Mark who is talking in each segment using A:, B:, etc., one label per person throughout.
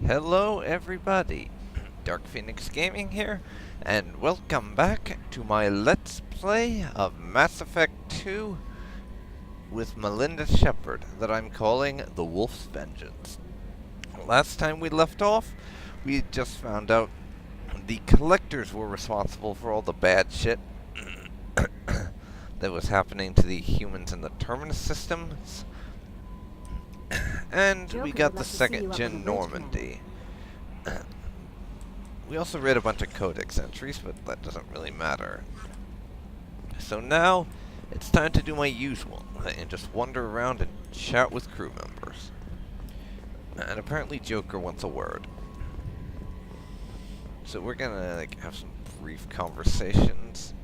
A: Hello everybody, DarkPhoenix Gaming here, and welcome back to my Let's Play of Mass Effect 2 with Melinda Shepard that I'm calling The Wolf's Vengeance. Last time we left off, we just found out the collectors were responsible for all the bad shit that was happening to the humans in the Terminus systems. And we got the second gen Normandy. We also read a bunch of codex entries, but that doesn't really matter. So now, it's time to do my usual, and just wander around and chat with crew members. And apparently Joker wants a word. So we're gonna have some brief conversations.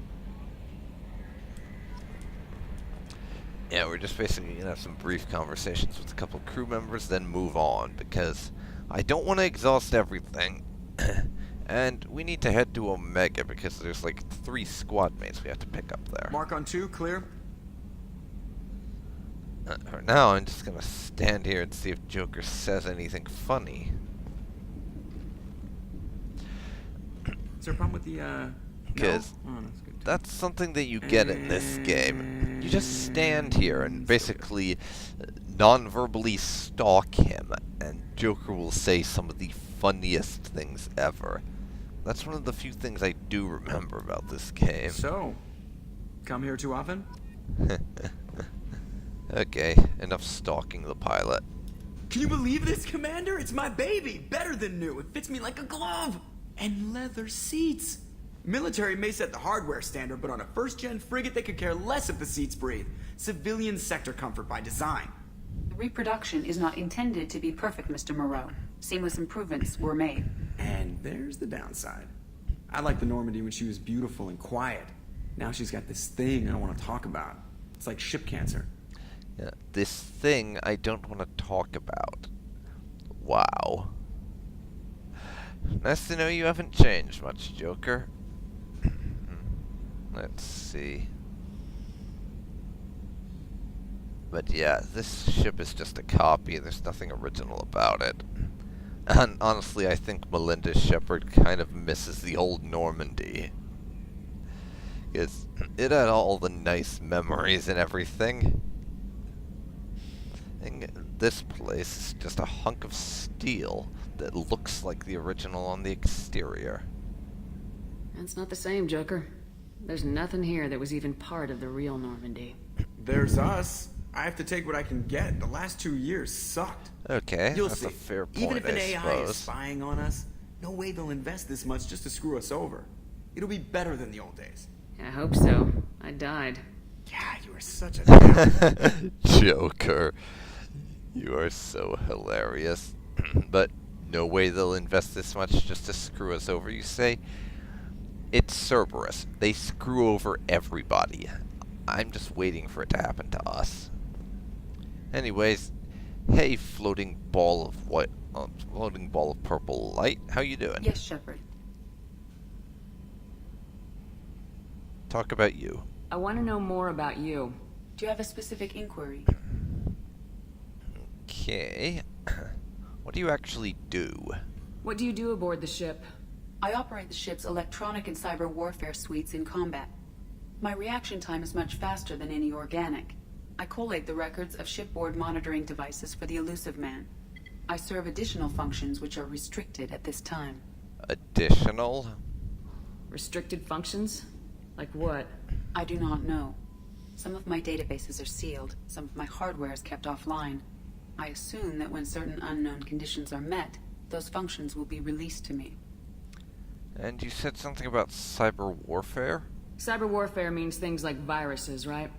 A: Yeah, we're just basically gonna have some brief conversations with a couple crew members, then move on, because I don't want to exhaust everything. And we need to head to Omega, because there's like 3 squad mates we have to pick up there.
B: Mark on 2, clear.
A: For now, I'm just gonna stand here and see if Joker says anything funny.
B: Is there a problem with the,
A: Because
B: no? Oh, that's good.
A: that's something that you get in this game. You just stand here and basically non-verbally stalk him, and Joker will say some of the funniest things ever. That's one of the few things I do remember about this game.
B: So, come here too often?
A: Okay, enough stalking the pilot.
B: Can you believe this, Commander? It's my baby! Better than new! It fits me like a glove! And leather seats! Military may set the hardware standard, but on a first-gen frigate they could care less if the seats breathe. Civilian sector comfort by design.
C: The reproduction is not intended to be perfect, Mr. Moreau. Seamless improvements were made.
B: And there's the downside. I liked the Normandy when she was beautiful and quiet. Now she's got this thing I don't want to talk about. It's like ship cancer.
A: Yeah, this thing I don't want to talk about. Wow. Nice to know you haven't changed much, Joker. Let's see. But yeah, this ship is just a copy. There's nothing original about it. And honestly, I think Melinda Shepard kind of misses the old Normandy. Because it had all the nice memories and everything. And this place is just a hunk of steel that looks like the original on the exterior.
D: That's not the same, Joker. There's nothing here that was even part of the real Normandy.
B: There's us. I have to take what I can get. The last 2 years sucked.
A: Okay,
B: You'll
A: that's
B: see.
A: a fair point,
B: Even if an
A: I
B: AI
A: suppose.
B: is spying on us, no way they'll invest this much just to screw us over. It'll be better than the old days.
D: I hope so. I died.
B: Yeah, you are such a
A: Joker. You are so hilarious. But no way they'll invest this much just to screw us over, you say? It's Cerberus. They screw over everybody. I'm just waiting for it to happen to us. Anyways, hey, floating ball of purple light. How you doing?
C: Yes, Shepard.
A: Talk about you.
D: I want to know more about you.
C: Do you have a specific inquiry?
A: Okay. What do you actually do?
D: What do you do aboard the ship?
C: I operate the ship's electronic and cyber warfare suites in combat. My reaction time is much faster than any organic. I collate the records of shipboard monitoring devices for the elusive man. I serve additional functions which are restricted at this time.
A: Additional?
D: Restricted functions? Like what?
C: I do not know. Some of my databases are sealed, some of my hardware is kept offline. I assume that when certain unknown conditions are met, those functions will be released to me.
A: And you said something about cyber warfare?
D: Cyber warfare means things like viruses, right?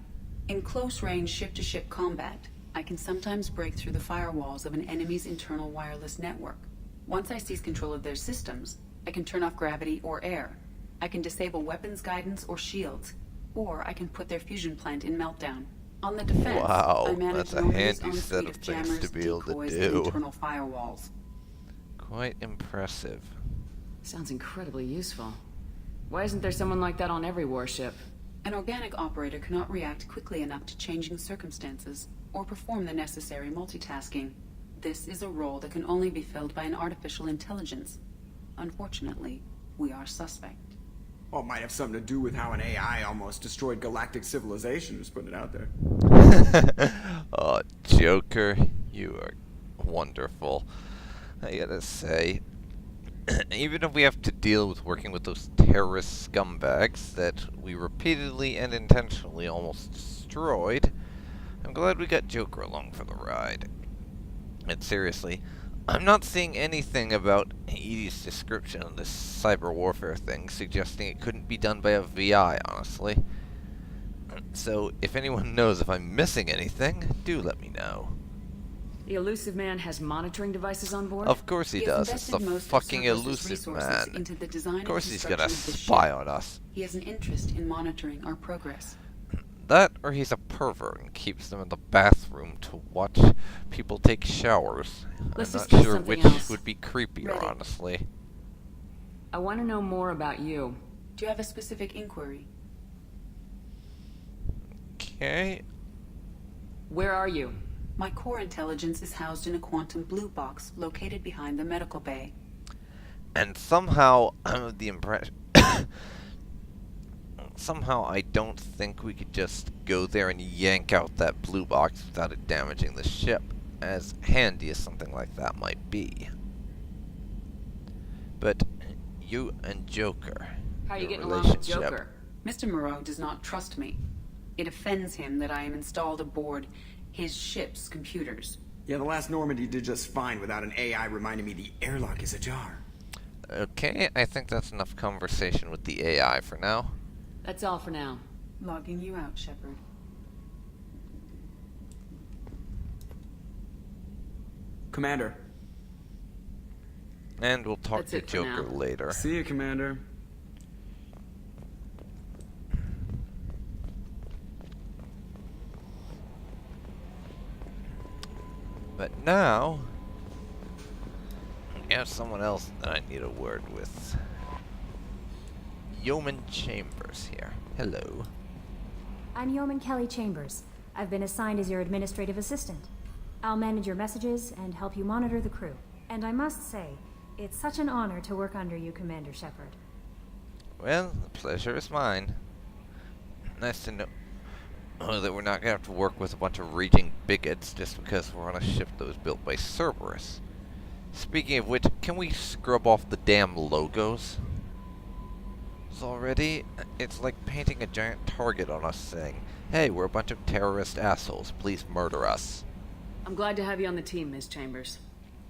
C: In close-range ship-to-ship combat, I can sometimes break through the firewalls of an enemy's internal wireless network. Once I seize control of their systems, I can turn off gravity or air. I can disable weapons guidance or shields, or I can put their fusion plant in meltdown. On the defense,
A: Wow,
C: I manage
A: that's a
C: Normandy's
A: handy
C: own
A: set
C: suite
A: of
C: of
A: things
C: jammers,
A: to be able to
C: decoys,
A: do.
C: and internal firewalls.
A: Quite impressive.
D: Sounds incredibly useful. Why isn't there someone like that on every warship?
C: An organic operator cannot react quickly enough to changing circumstances, or perform the necessary multitasking. This is a role that can only be filled by an artificial intelligence. Unfortunately, we are suspect.
B: Well, it might have something to do with how an AI almost destroyed galactic civilization, just putting it out there.
A: Oh, Joker, you are wonderful. I gotta say, even if we have to deal with working with those terrorist scumbags that we repeatedly and intentionally almost destroyed, I'm glad we got Joker along for the ride. And seriously, I'm not seeing anything about Edie's description of this cyber warfare thing suggesting it couldn't be done by a VI, honestly. So, if anyone knows if I'm missing anything, do let me know.
D: The Elusive Man has monitoring devices on board?
A: Of course he does. It's the fucking Elusive Man. Of course he's gonna spy on us.
C: He has an interest in monitoring our progress.
A: That, or he's a pervert and keeps them in the bathroom to watch people take showers.
D: Let's
A: I'm not
D: discuss
A: sure
D: something
A: which
D: else.
A: would be creepier,
C: Ready.
A: honestly.
D: I want to know more about you.
C: Do you have a specific inquiry?
A: Okay.
D: Where are you?
C: My core intelligence is housed in a quantum blue box located behind the medical bay.
A: And somehow, I'm of the impression... somehow I don't think we could just go there and yank out that blue box without it damaging the ship, as handy as something like that might be. But you and Joker...
D: How are you
A: your
D: getting along with
A: relationship-
D: Joker?
C: Mr. Moreau does not trust me. It offends him that I am installed aboard his ship's computers.
B: Yeah, the last Normandy did just fine without an AI reminding me the airlock is ajar.
A: Okay, I think that's enough conversation with the AI for now.
D: That's all for now.
C: Logging you out, Shepard.
B: Commander.
A: And we'll talk
D: That's
A: to
D: it for
A: Joker
D: now.
A: later.
B: See you, Commander.
A: But now, we have someone else that I need a word with. Yeoman Chambers here. Hello.
E: I'm Yeoman Kelly Chambers. I've been assigned as your administrative assistant. I'll manage your messages and help you monitor the crew. And I must say, it's such an honor to work under you, Commander Shepard.
A: Well, the pleasure is mine. Nice to know that we're not going to have to work with a bunch of raging bigots just because we're on a ship that was built by Cerberus. Speaking of which, can we scrub off the damn logos? Already, it's like painting a giant target on us saying, hey, we're a bunch of terrorist assholes, please murder us.
D: I'm glad to have you on the team, Ms. Chambers.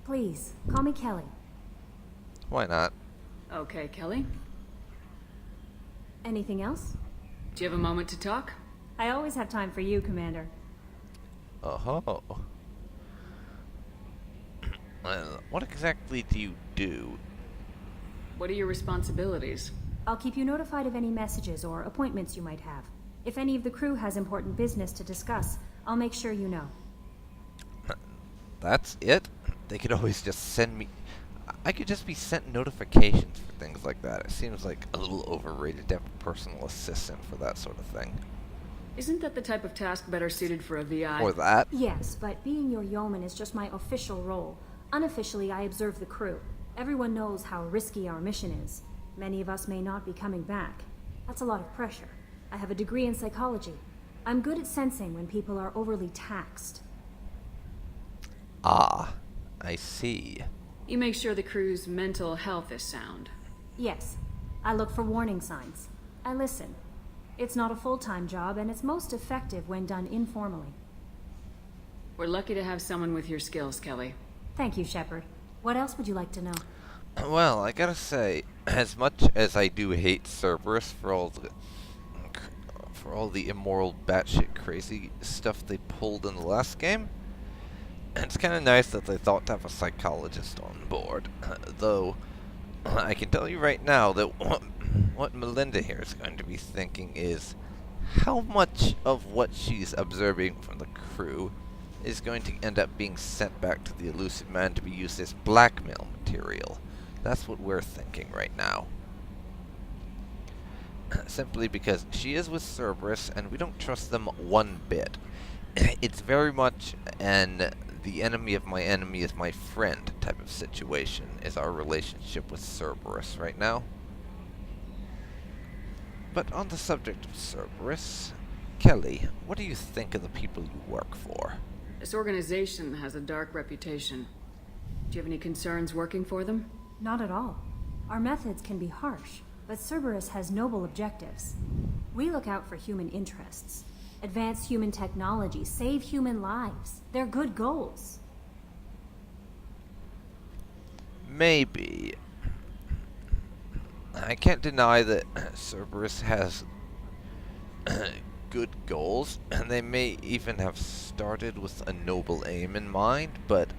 E: Please, call me Kelly.
A: Why not?
D: Okay, Kelly.
E: Anything else?
D: Do you have a moment to talk?
E: I always have time for you, Commander.
A: Oh. Well, what exactly do you do?
D: What are your responsibilities?
E: I'll keep you notified of any messages or appointments you might have. If any of the crew has important business to discuss, I'll make sure you know.
A: That's it? They could always just send me... I could just be sent notifications for things like that. It seems like a little overrated to have a personal assistant for that sort of thing.
D: Isn't that the type of task better suited for a VI?
A: Or that.
E: Yes, but being your yeoman is just my official role. Unofficially, I observe the crew. Everyone knows how risky our mission is. Many of us may not be coming back. That's a lot of pressure. I have a degree in psychology. I'm good at sensing when people are overly taxed.
A: Ah, I see.
D: You make sure the crew's mental health is sound.
E: Yes, I look for warning signs. I listen. It's not a full-time job, and it's most effective when done informally.
D: We're lucky to have someone with your skills, Kelly.
E: Thank you, Shepard. What else would you like to know?
A: Well, I gotta say, as much as I do hate Cerberus for all the immoral, batshit crazy stuff they pulled in the last game, it's kind of nice that they thought to have a psychologist on board. Though, I can tell you right now that what Melinda here is going to be thinking is how much of what she's observing from the crew is going to end up being sent back to the Elusive Man to be used as blackmail material. That's what we're thinking right now. Simply because she is with Cerberus, and we don't trust them one bit. It's very much an the enemy of my enemy is my friend type of situation is our relationship with Cerberus right now. But on the subject of Cerberus, Kelly, what do you think of the people you work for?
D: This organization has a dark reputation. Do you have any concerns working for them?
E: Not at all. Our methods can be harsh, but Cerberus has noble objectives. We look out for human interests. Advance human technology, save human lives. They're good goals.
A: Maybe. I can't deny that Cerberus has good goals, and they may even have started with a noble aim in mind, but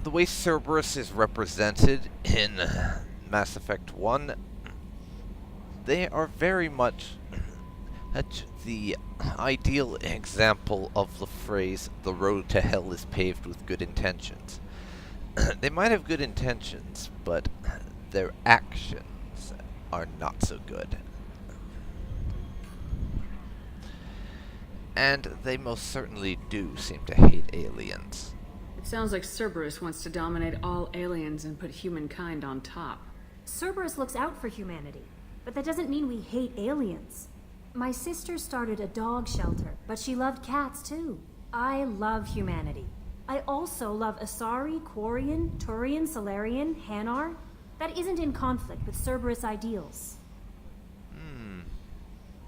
A: the way Cerberus is represented in Mass Effect 1, they are very much the ideal example of the phrase, "the road to hell is paved with good intentions." They might have good intentions, but their actions are not so good. And they most certainly do seem to hate aliens.
D: It sounds like Cerberus wants to dominate all aliens and put humankind on top.
E: Cerberus looks out for humanity, but that doesn't mean we hate aliens. My sister started a dog shelter, but she loved cats too. I love humanity. I also love Asari, Quarian, Turian, Solarian, Hanar. That isn't in conflict with Cerberus ideals.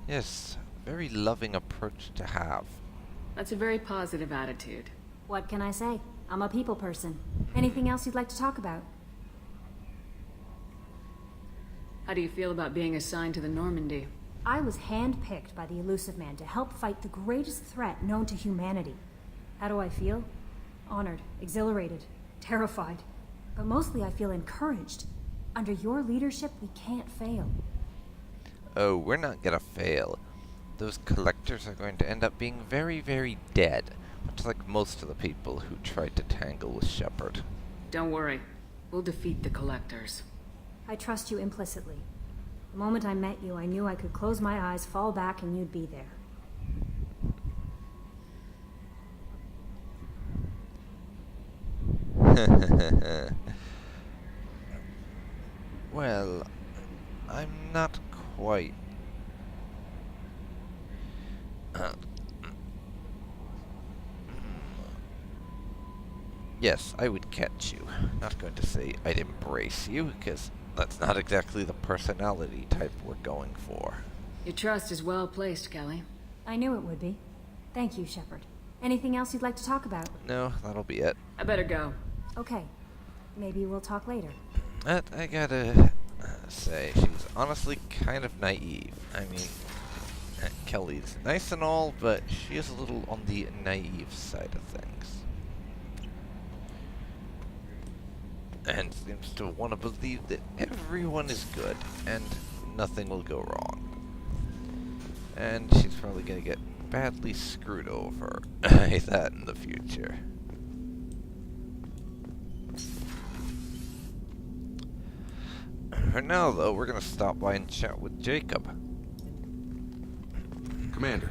A: Yes, very loving approach to have.
D: That's a very positive attitude.
E: What can I say? I'm a people person. Anything else you'd like to talk about?
D: How do you feel about being assigned to the Normandy?
E: I was handpicked by the Elusive Man to help fight the greatest threat known to humanity. How do I feel? Honored, exhilarated, terrified. But mostly I feel encouraged. Under your leadership, we can't fail.
A: Oh, we're not gonna fail. Those collectors are going to end up being very, very dead, much like most of the people who tried to tangle with Shepard.
D: Don't worry. We'll defeat the collectors.
E: I trust you implicitly. The moment I met you, I knew I could close my eyes, fall back, and you'd be there.
A: Well, I'm not quite... Yes, I would catch you. Not going to say I'd embrace you, because that's not exactly the personality type we're going for.
D: Your trust is well placed, Kelly.
E: I knew it would be. Thank you, Shepard. Anything else you'd like to talk about?
A: No, that'll be it.
D: I better go.
E: Okay. Maybe we'll talk later.
A: But I gotta say, she's honestly kind of naive. I mean, Kelly's nice and all, but she is a little on the naive side of things. And seems to want to believe that everyone is good, and nothing will go wrong. And she's probably gonna get badly screwed over by that in the future. For now, though, we're gonna stop by and chat with Jacob.
F: Commander,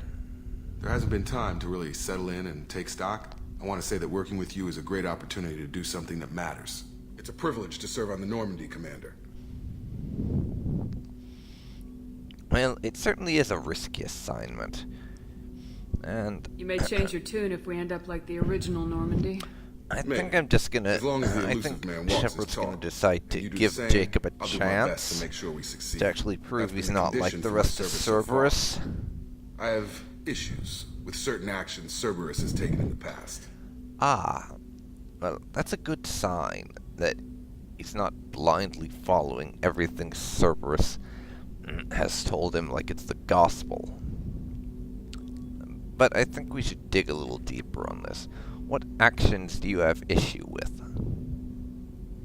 F: there hasn't been time to really settle in and take stock. I want to say that working with you is a great opportunity to do something that matters. It's a privilege to serve on the Normandy, Commander.
A: Well, it certainly is a risky assignment. And
D: You may change your tune if we end up like the original Normandy.
A: I think I'm just gonna...
F: As long as the
A: I
F: Elusive
A: think
F: Man walks his
A: Shepard's
F: talk,
A: gonna decide to
F: and you do the
A: give
F: same,
A: Jacob a
F: I'll do my best
A: chance
F: to make sure we succeed.
A: to actually prove
F: That's
A: he's
F: been a
A: not like
F: condition
A: the
F: for my
A: rest of
F: service so far.
A: Cerberus.
F: I have issues with certain actions Cerberus has taken in the past.
A: Ah, well, that's a good sign that he's not blindly following everything Cerberus has told him like it's the gospel. But I think we should dig a little deeper on this. What actions do you have issue with?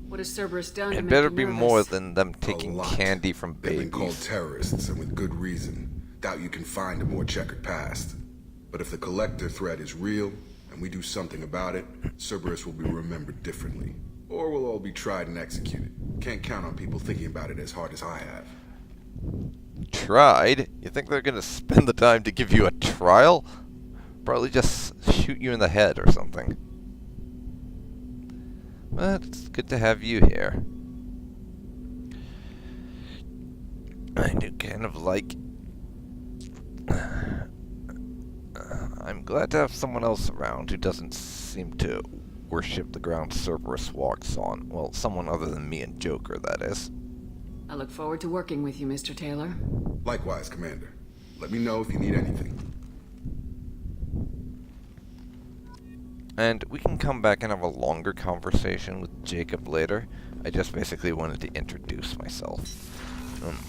D: What has Cerberus done to
A: It
D: make
A: better
D: you
A: be
D: nervous?
A: more than them
F: A
A: taking
F: lot.
A: candy from
F: They've been called
A: babies.
F: terrorists, and with good reason. Doubt you can find a more checkered past. But if the collector threat is real, and we do something about it, Cerberus will be remembered differently. Or we'll all be tried and executed. Can't count on people thinking about it as hard as I have.
A: Tried? You think they're gonna spend the time to give you a trial? probably just shoot you in the head or something. But it's good to have you here. I do kind of like... I'm glad to have someone else around who doesn't seem to worship the ground Cerberus walks on. Well, someone other than me and Joker, that is.
D: I look forward to working with you, Mr. Taylor.
F: Likewise, Commander. Let me know if you need anything.
A: And we can come back and have a longer conversation with Jacob later. I just basically wanted to introduce myself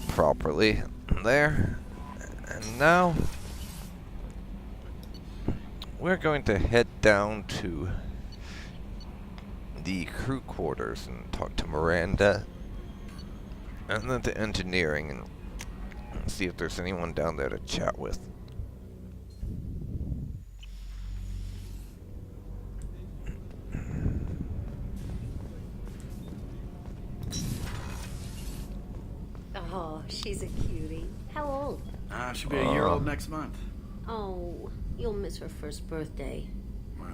A: properly there. And now we're going to head down to the crew quarters and talk to Miranda, and then to engineering and see if there's anyone down there to chat with.
G: Oh, she's a cutie. How old?
H: She'll be a year old next month.
G: Oh, you'll miss her first birthday.
H: Well,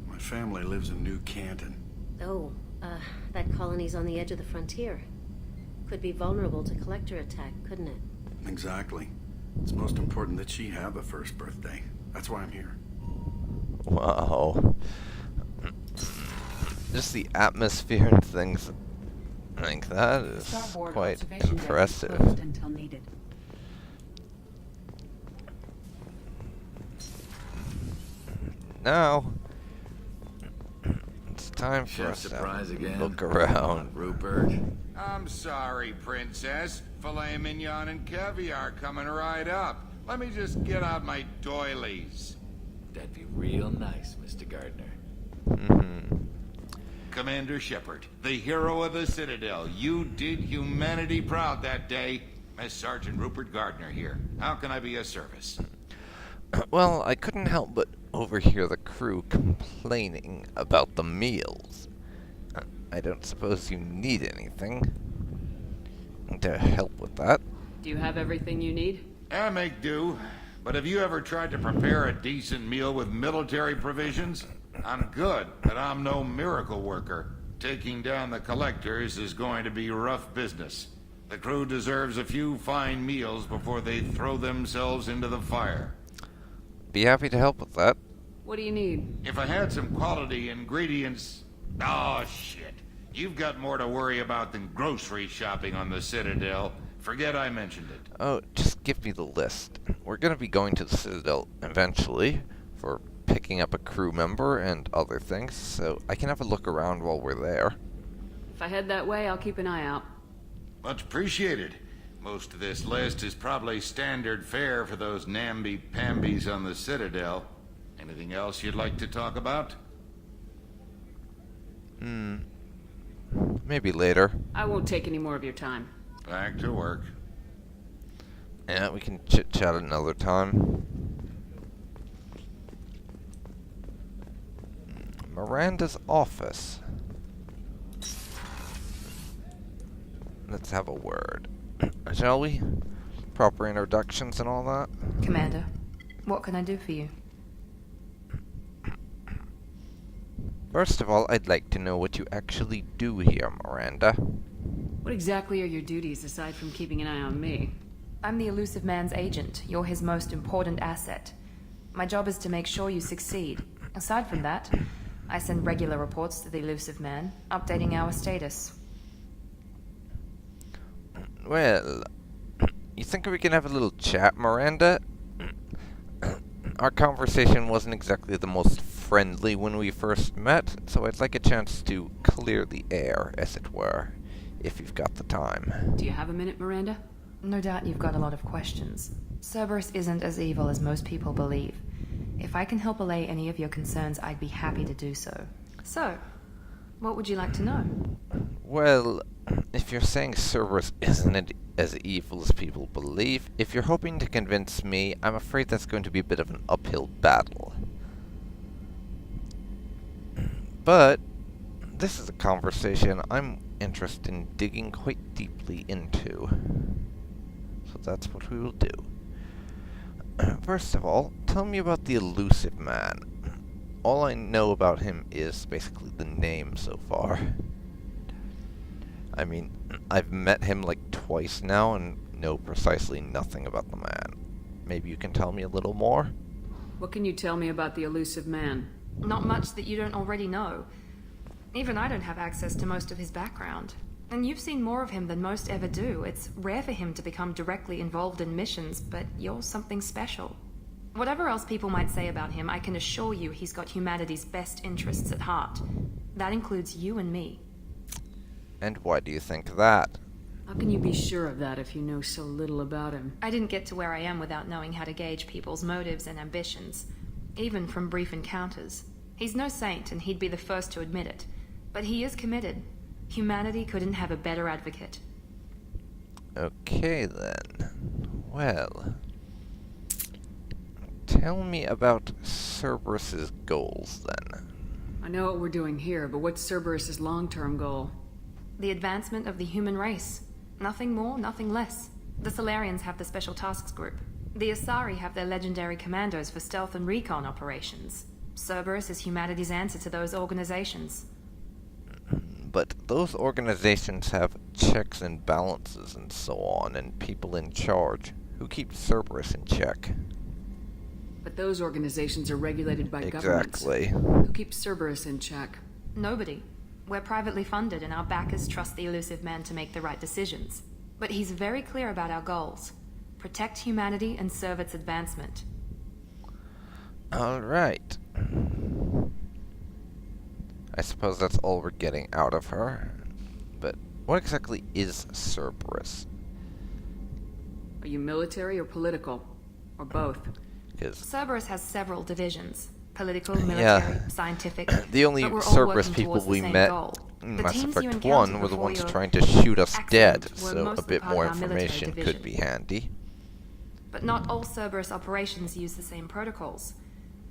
H: my family lives in New Canton.
G: Oh, that colony's on the edge of the frontier. Could be vulnerable to collector attack, couldn't it?
H: Exactly. It's most important that she have a first birthday. That's why I'm here.
A: Wow. Just the atmosphere and things like that is
C: Starboard
A: quite
C: observation deck is
A: impressive.
C: closed until needed.
A: Now, it's time for
I: Chef
A: us to
I: surprise again.
A: look around.
I: Rupert.
J: I'm sorry, Princess. Filet mignon and caviar coming right up. Let me just get out my doilies.
I: That'd be real nice, Mr. Gardner.
J: Commander Shepard, the hero of the Citadel. You did humanity proud that day. Miss Sergeant Rupert Gardner here. How can I be of service?
A: Well, I couldn't help but overhear the crew complaining about the meals. I don't suppose you need anything to help with that.
D: Do you have everything you need?
J: I make do. But have you ever tried to prepare a decent meal with military provisions? I'm good, but I'm no miracle worker. Taking down the collectors is going to be rough business. The crew deserves a few fine meals before they throw themselves into the fire.
A: Be happy to help with that.
D: What do you need?
J: If I had some quality ingredients... Oh, shit. You've got more to worry about than grocery shopping on the Citadel. Forget I mentioned it.
A: Oh, just give me the list. We're going to be going to the Citadel eventually for picking up a crew member and other things, so I can have a look around while we're there.
D: If I head that way, I'll keep an eye out.
J: Much appreciated. Most of this list is probably standard fare for those namby-pambies on the Citadel. Anything else you'd like to talk about?
A: Maybe later.
D: I won't take any more of your time.
J: Back to work.
A: Yeah, we can chit-chat another time. Miranda's office. Let's have a word. Shall we? Proper introductions and all that?
K: Commander, what can I do for you?
A: First of all, I'd like to know what you actually do here, Miranda.
D: What exactly are your duties aside from keeping an eye on me?
K: I'm the elusive man's agent. You're his most important asset. My job is to make sure you succeed. Aside from that, I send regular reports to the elusive man, updating our status.
A: Well, you think we can have a little chat, Miranda? Our conversation wasn't exactly the most friendly when we first met, so I'd like a chance to clear the air, as it were, if you've got the time.
D: Do you have a minute, Miranda?
K: No doubt you've got a lot of questions. Cerberus isn't as evil as most people believe. If I can help allay any of your concerns, I'd be happy to do so. So, what would you like to know?
A: Well, if you're saying Cerberus isn't as evil as people believe, if you're hoping to convince me, I'm afraid that's going to be a bit of an uphill battle. But this is a conversation I'm interested in digging quite deeply into. So that's what we will do. First of all, tell me about the elusive man. All I know about him is basically the name so far. I mean, I've met him like twice now and know precisely nothing about the man. Maybe you can tell me a little more?
D: What can you tell me about the elusive man? Not much that you don't already know. Even I don't have access to most of his background. And you've seen more of him than most ever do. It's rare for him to become directly involved in missions, but you're something special. Whatever else people might say about him, I can assure you he's got humanity's best interests at heart. That includes you and me.
A: And why do you think that?
D: How can you be sure of that if you know so little about him? I didn't get to where I am without knowing how to gauge people's motives and ambitions, even from brief encounters. He's no saint, and he'd be the first to admit it. But he is committed. Humanity couldn't have a better advocate.
A: Okay then. Well, tell me about Cerberus's goals then.
D: I know what we're doing here, but what's Cerberus's long-term goal? The advancement of the human race. Nothing more, nothing less. The Solarians have the Special Tasks Group. The Asari have their legendary commandos for stealth and recon operations. Cerberus is humanity's answer to those organizations.
A: But those organizations have checks and balances and so on, and people in charge who keep Cerberus in check.
D: But those organizations are regulated by governments.
A: Exactly.
D: Who keeps Cerberus in check? Nobody. We're privately funded, and our backers trust the elusive man to make the right decisions. But he's very clear about our goals. Protect humanity and serve its advancement.
A: Alright. I suppose that's all we're getting out of her. But what exactly is Cerberus?
D: Are you military or political? Or both?
G: Cerberus has several divisions. Political, military,
A: yeah.
G: Scientific.
A: The only Cerberus people we met, Mass Effect 1, were the ones trying to shoot us dead, so a bit more information could be handy.
G: But not all Cerberus operations use the same protocols.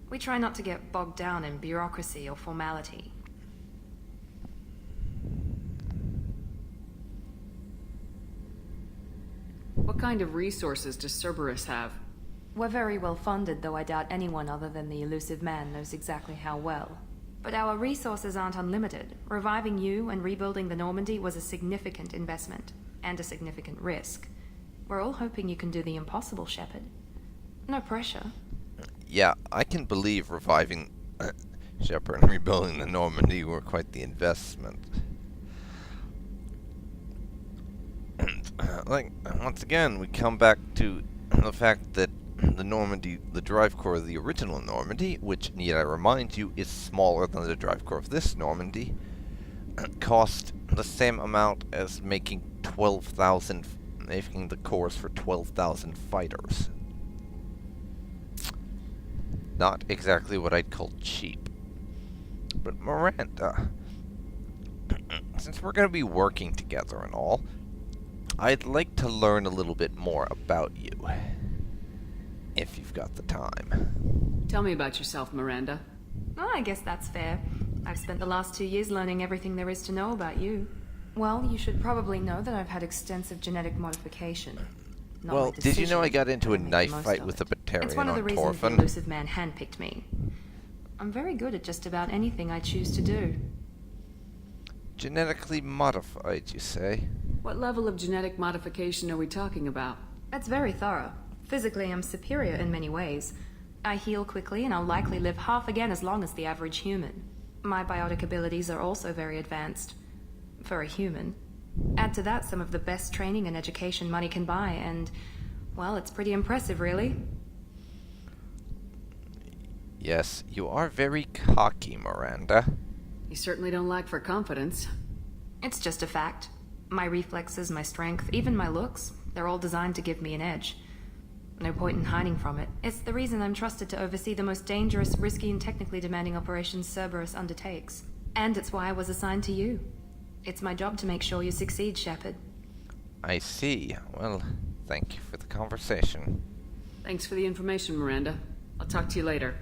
G: We try not to get bogged down in bureaucracy or formality.
D: What kind of resources does Cerberus have?
G: We're very well funded, though I doubt anyone other than the elusive man knows exactly how well. But our resources aren't unlimited. Reviving you and rebuilding the Normandy was a significant investment, and a significant risk. We're all hoping you can do the impossible, Shepard. No pressure.
A: Yeah, I can believe reviving Shepard and rebuilding the Normandy were quite the investment. And, once again, we come back to the fact that the Normandy, the drive core of the original Normandy, which, need I remind you, is smaller than the drive core of this Normandy, cost the same amount as making the cores for 12,000 fighters. Not exactly what I'd call cheap. But Miranda, since we're going to be working together and all, I'd like to learn a little bit more about you. If you've got the time.
D: Tell me about yourself, Miranda.
G: Oh, I guess that's fair. I've spent the last 2 years learning everything there is to know about you. Well, you should probably know that I've had extensive genetic modification. Not
A: well, did you know I got into a knife fight with a Batarian on Torfan?
G: It's one of the reasons the elusive man handpicked me. I'm very good at just about anything I choose to do.
A: Genetically modified, you say?
D: What level of genetic modification are we talking about?
G: That's very thorough. Physically, I'm superior in many ways. I heal quickly, and I'll likely live half again as long as the average human. My biotic abilities are also very advanced. For a human. Add to that some of the best training and education money can buy, and, well, it's pretty impressive, really.
A: Yes, you are very cocky, Miranda.
D: You certainly don't lack for confidence.
G: It's just a fact. My reflexes, my strength, even my looks, they're all designed to give me an edge. No point in hiding from it. It's the reason I'm trusted to oversee the most dangerous, risky, and technically demanding operations Cerberus undertakes. And it's why I was assigned to you. It's my job to make sure you succeed, Shepard.
A: I see. Well, thank you for the conversation.
D: Thanks for the information, Miranda. I'll talk to you later.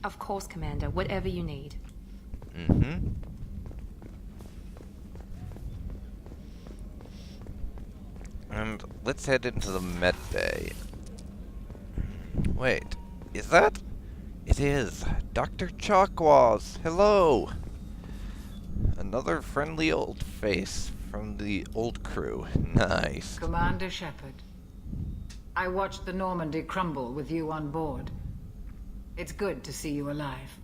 G: Of course, Commander. Whatever you need.
A: Mm-hmm. And let's head into the med bay. Wait, is that? It is. Dr. Chakwas. Hello. Another friendly old face from the old crew. Nice.
L: Commander Shepard. I watched the Normandy crumble with you on board. It's good to see you alive.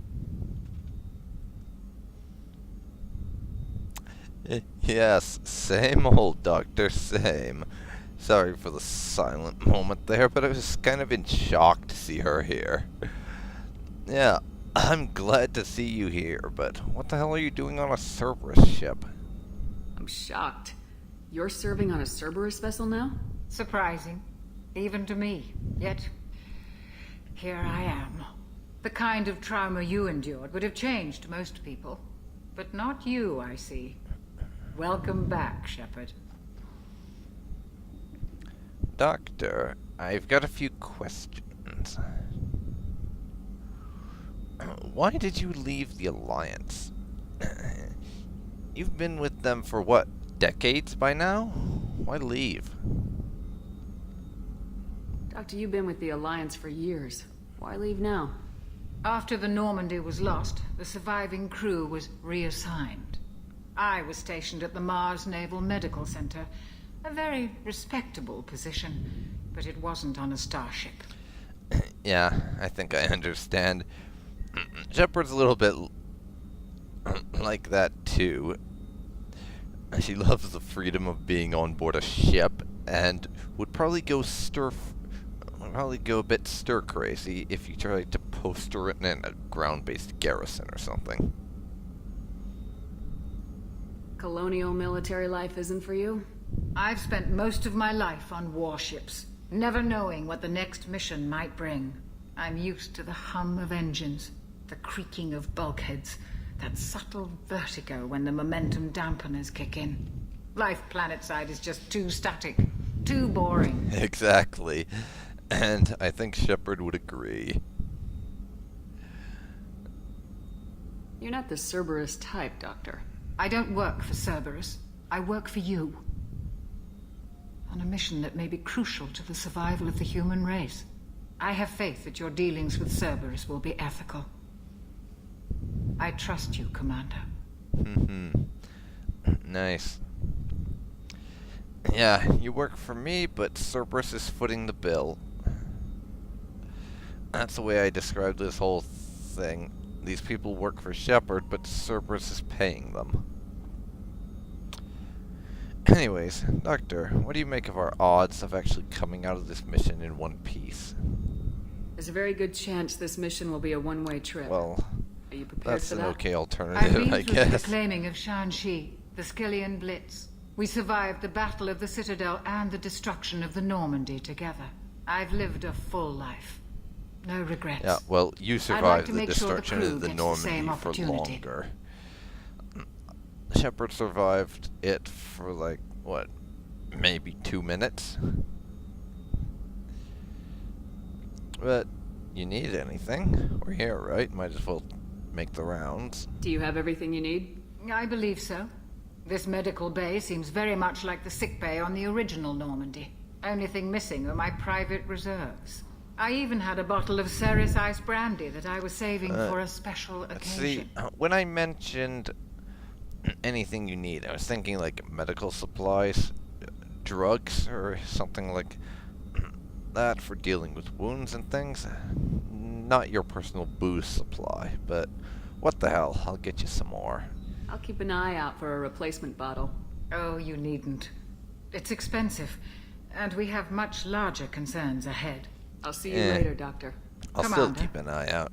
A: Yes, same old Doctor, same. Sorry for the silent moment there, but I was kind of in shock to see her here. Yeah, I'm glad to see you here, but what the hell are you doing on a Cerberus ship?
C: I'm shocked. You're serving on a Cerberus vessel now?
L: Surprising, even to me. Yet, here I am. The kind of trauma you endured would have changed most people. But not you, I see. Welcome back, Shepard.
A: Doctor, I've got a few questions. Why did you leave the Alliance? You've been with them for what, decades by now? Why leave?
C: Doctor, you've been with the Alliance for years. Why leave now?
L: After the Normandy was lost, the surviving crew was reassigned. I was stationed at the Mars Naval Medical Center. A very respectable position, but it wasn't on a starship.
A: Yeah, I think I understand. Shepard's a little bit like that too. She loves the freedom of being on board a ship, and would probably go a bit stir crazy if you tried to poster it in a ground-based garrison or something.
C: Colonial military life isn't for you?
L: I've spent most of my life on warships, never knowing what the next mission might bring. I'm used to the hum of engines, the creaking of bulkheads, that subtle vertigo when the momentum dampeners kick in. Life planetside is just too static, too boring.
A: Exactly. And I think Shepard would agree.
C: You're not the Cerberus type, Doctor.
L: I don't work for Cerberus. I work for you. On a mission that may be crucial to the survival of the human race. I have faith that your dealings with Cerberus will be ethical. I trust you, Commander.
A: Nice. Yeah, you work for me, but Cerberus is footing the bill. That's the way I described this whole thing. These people work for Shepard, but Cerberus is paying them. Anyways, Doctor, what do you make of our odds of actually coming out of this mission in one piece?
C: There's a very good chance this mission will be a one-way trip.
A: Well,
C: are you prepared
A: that's
C: for
A: an
C: that?
A: okay
L: I've
A: alternative,
L: been
A: I
L: through the
A: guess.
L: reclaiming of Shanxi, the Skillian Blitz. We survived the Battle of the Citadel and the destruction of the Normandy together. I've lived a full life. No regrets.
A: Yeah, well, you
L: I'd like
A: survived
L: to
A: the
L: make sure the
A: destruction
L: crew
A: of the
L: gets the same
A: Normandy for
L: opportunity.
A: longer. Shepard survived it for, like, what, maybe 2 minutes? But, you need anything? We're here, right? Might as well make the rounds.
C: Do you have everything you need?
L: I believe so. This medical bay seems very much like the sick bay on the original Normandy. Only thing missing are my private reserves. I even had a bottle of Cerberus ice brandy that I was saving for a special occasion.
A: See, when I mentioned anything you need, I was thinking like medical supplies, drugs, or something like that for dealing with wounds and things. Not your personal booze supply, but what the hell, I'll get you some more.
C: I'll keep an eye out for a replacement bottle.
L: Oh, you needn't. It's expensive, and we have much larger concerns ahead.
C: I'll see you later, Doctor.
A: I'll still keep an eye out.